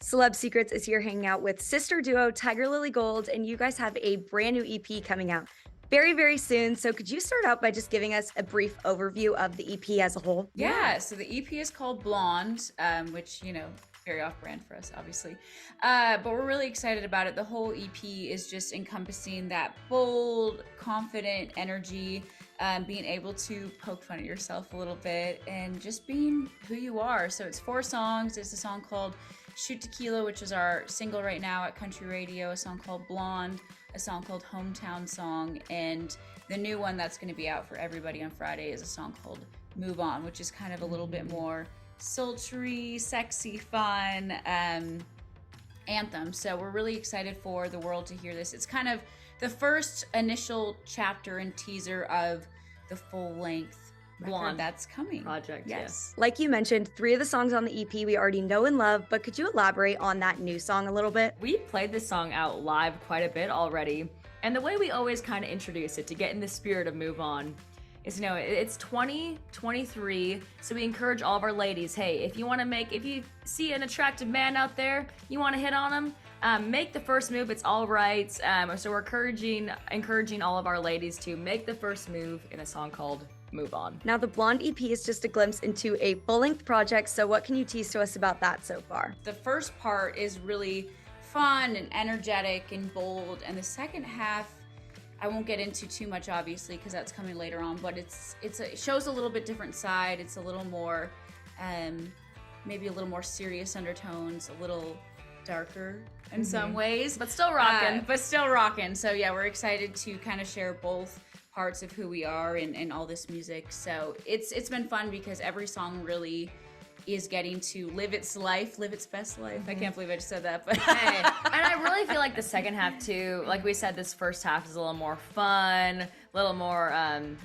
Celeb Secrets is here hanging out with sister duo Tigirlily Gold, and you guys have a brand new EP coming out very, very soon. So, could you start out by just giving us a brief overview of the EP as a whole? Yeah, so the EP is called Blonde, which, very off brand for us, obviously. But we're really excited about it. The whole EP is just encompassing that bold, confident energy, being able to poke fun at yourself a little bit, and just being who you are. So it's 4 songs. There's a song called Shoot Tequila, which is our single right now at country radio, a song called Blonde, a song called Hometown Song, and the new one that's going to be out for everybody on Friday is a song called Move On, which is kind of a little bit more sultry, sexy, fun anthem. So we're really excited for the world to hear this. It's kind of the first initial chapter and teaser of the full-length Blonde that's coming project. Yes. Like you mentioned, 3 of the songs on the EP we already know and love, but could you elaborate on that new song a little bit? We played this song out live quite a bit already, and the way we always kind of introduce it to get in the spirit of Move On is, it's 2023, so we encourage all of our ladies, hey, if you see an attractive man out there, you want to hit on him, make the first move. It's all right. So we're encouraging all of our ladies to make the first move in a song called Move On. Now, the Blonde EP is just a glimpse into a full-length project, so what can you tease to us about that so far? The first part is really fun and energetic and bold, and the second half I won't get into too much, obviously, because that's coming later on, but it shows a little bit different side. It's a little more, maybe a little more serious undertones, a little darker in some ways. But still rocking. So yeah, we're excited to kind of share both parts of who we are and all this music. So it's been fun because every song really is getting to live its best life. I can't believe I just said that, but Hey, and I really feel like the second half too, like we said, this first half is a little more fun, a little more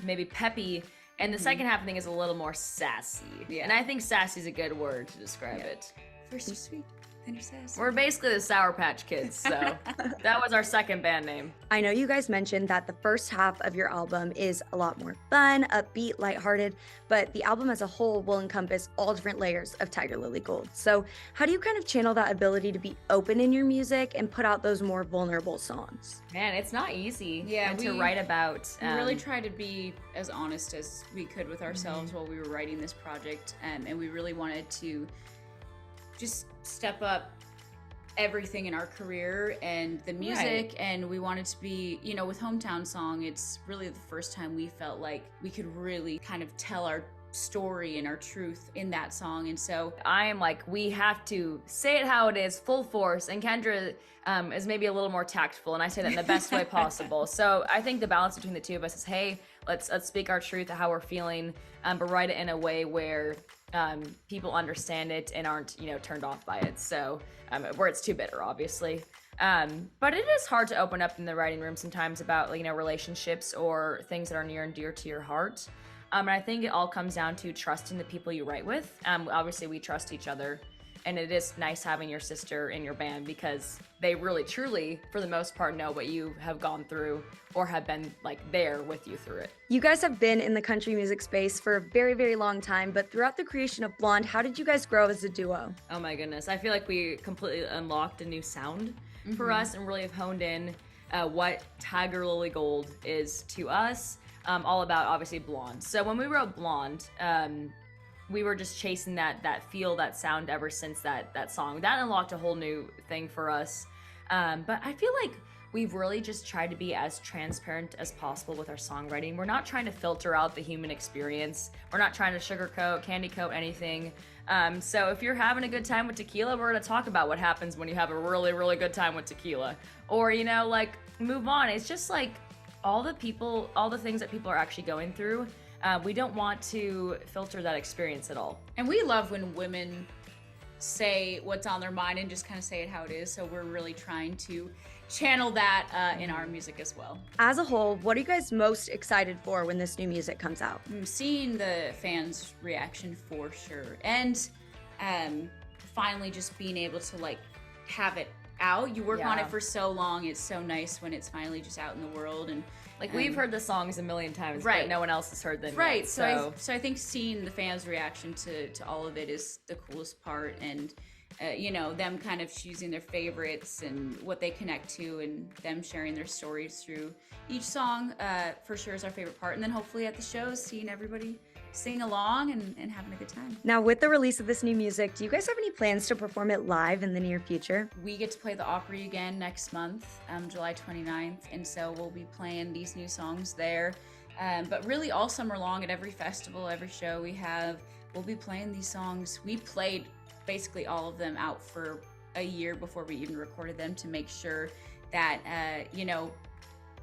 maybe peppy, and the second half I think is a little more sassy. Yeah. And I think sassy is a good word to describe it. first you're sweet, then you're sassy. We're basically the Sour Patch Kids, so that was our second band name. I know you guys mentioned that the first half of your album is a lot more fun, upbeat, lighthearted, but the album as a whole will encompass all different layers of Tigirlily Gold. So how do you kind of channel that ability to be open in your music and put out those more vulnerable songs? Man, it's not easy Yeah, to write about. We really tried to be as honest as we could with ourselves while we were writing this project, and we really wanted to just step up everything in our career and the music, and we wanted to be, with Hometown Song, it's really the first time we felt like we could really kind of tell our story and our truth in that song. And so I am like, we have to say it how it is, full force, and Kendra is maybe a little more tactful, and I say that in the best way possible. So I think the balance between the two of us is, hey, let's speak our truth of how we're feeling, but write it in a way where people understand it and aren't, turned off by it. So where it's too bitter, obviously. But it is hard to open up in the writing room sometimes about, relationships or things that are near and dear to your heart. And I think it all comes down to trusting the people you write with. Obviously, we trust each other. And it is nice having your sister in your band because they really, truly, for the most part, know what you have gone through or have been there with you through it. You guys have been in the country music space for a very, very long time, but throughout the creation of Blonde, how did you guys grow as a duo? Oh my goodness. I feel like we completely unlocked a new sound for us and really have honed in what Tigirlily Gold is to us, all about, obviously, Blonde. So when we wrote Blonde, we were just chasing that feel, that sound ever since that song. That unlocked a whole new thing for us. But I feel like we've really just tried to be as transparent as possible with our songwriting. We're not trying to filter out the human experience. We're not trying to sugarcoat, candy coat anything. So if you're having a good time with tequila, we're gonna talk about what happens when you have a really, really good time with tequila. Or, move on. It's just all the things that people are actually going through. We don't want to filter that experience at all. And we love when women say what's on their mind and just kind of say it how it is. So we're really trying to channel that in our music as well. As a whole, what are you guys most excited for when this new music comes out? Seeing the fans' reaction for sure. And finally just being able to have it out. You work on it for so long. It's so nice when it's finally just out in the world. And we've heard the songs a million times, right, but no one else has heard them right. yet. So I think seeing the fans' reaction to all of it is the coolest part. And them kind of choosing their favorites and what they connect to, and them sharing their stories through each song for sure is our favorite part. And then hopefully at the shows, seeing everybody sing along and having a good time. Now, with the release of this new music, do you guys have any plans to perform it live in the near future? We get to play the Opry again next month, July 29th, and so we'll be playing these new songs there. But really all summer long at every festival, every show we have, we'll be playing these songs. We played basically all of them out for a year before we even recorded them to make sure that,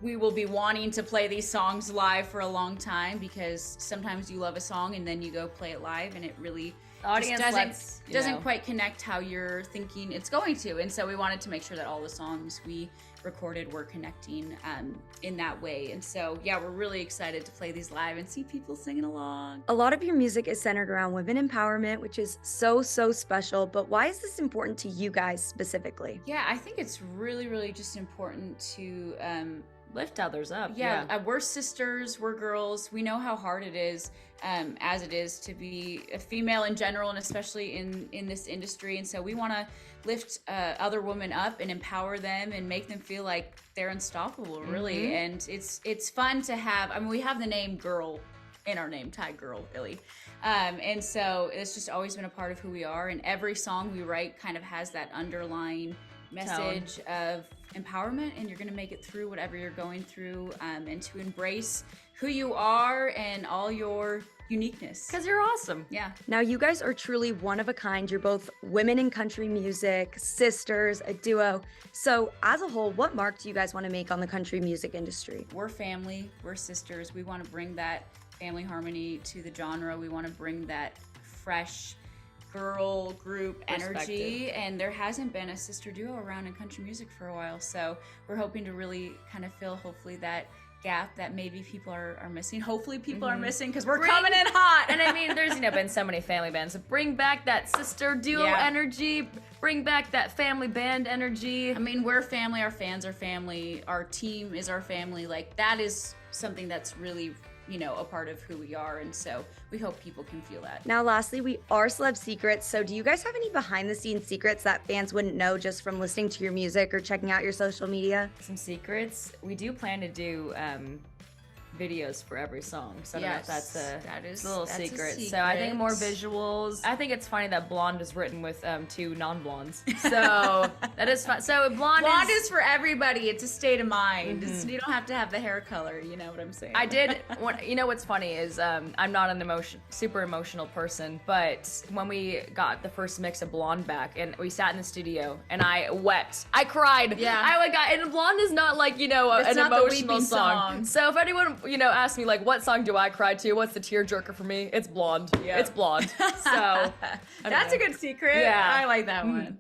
we will be wanting to play these songs live for a long time, because sometimes you love a song and then you go play it live and it really The audience doesn't quite connect how you're thinking it's going to. And so we wanted to make sure that all the songs we recorded were connecting in that way. And so, yeah, we're really excited to play these live and see people singing along. A lot of your music is centered around women empowerment, which is so special. But why is this important to you guys specifically? Yeah, I think it's really, really just important to lift others up. We're sisters, we're girls. We know how hard it is, as it is to be a female in general, and especially in this industry. And so we want to lift other women up and empower them and make them feel like they're unstoppable, really. Mm-hmm. And it's fun to have. I mean, we have the name girl in our name, Tigirlily. And so it's just always been a part of who we are. And every song we write kind of has that underlying message of empowerment, and you're going to make it through whatever you're going through, and to embrace who you are and all your uniqueness, because you're awesome. Yeah. Now, you guys are truly one of a kind. You're both women in country music, sisters, a duo. So as a whole, what mark do you guys want to make on the country music industry? We're family, we're sisters. We want to bring that family harmony to the genre. We want to bring that fresh girl group energy, and there hasn't been a sister duo around in country music for a while, so we're hoping to really kind of fill hopefully that gap that maybe people are missing. Hopefully people are missing, because we're coming in hot. And I mean, there's been so many family bands, so bring back that sister duo energy, bring back that family band energy. I mean, we're family, our fans are family, our team is our family. Like, that is something that's really a part of who we are, and so we hope people can feel that. Now, lastly, we are Celeb Secrets, so do you guys have any behind-the-scenes secrets that fans wouldn't know just from listening to your music or checking out your social media? Some secrets. We do plan to do videos for every song, so I don't know if that's a little secret. So I think more visuals. I think it's funny that Blonde is written with two non-blondes, so that is fun. So blonde is for everybody. It's a state of mind. You don't have to have the hair color, you know what I'm saying? I did. What's funny is I'm not an super emotional person, but when we got the first mix of Blonde back and we sat in the studio and I wept, I cried. Yeah. And Blonde is not like an emotional song. So if anyone ask me like, what song do I cry to? What's the tearjerker for me? It's Blonde. Yeah. It's Blonde. So that's a good secret. Yeah. I like that one.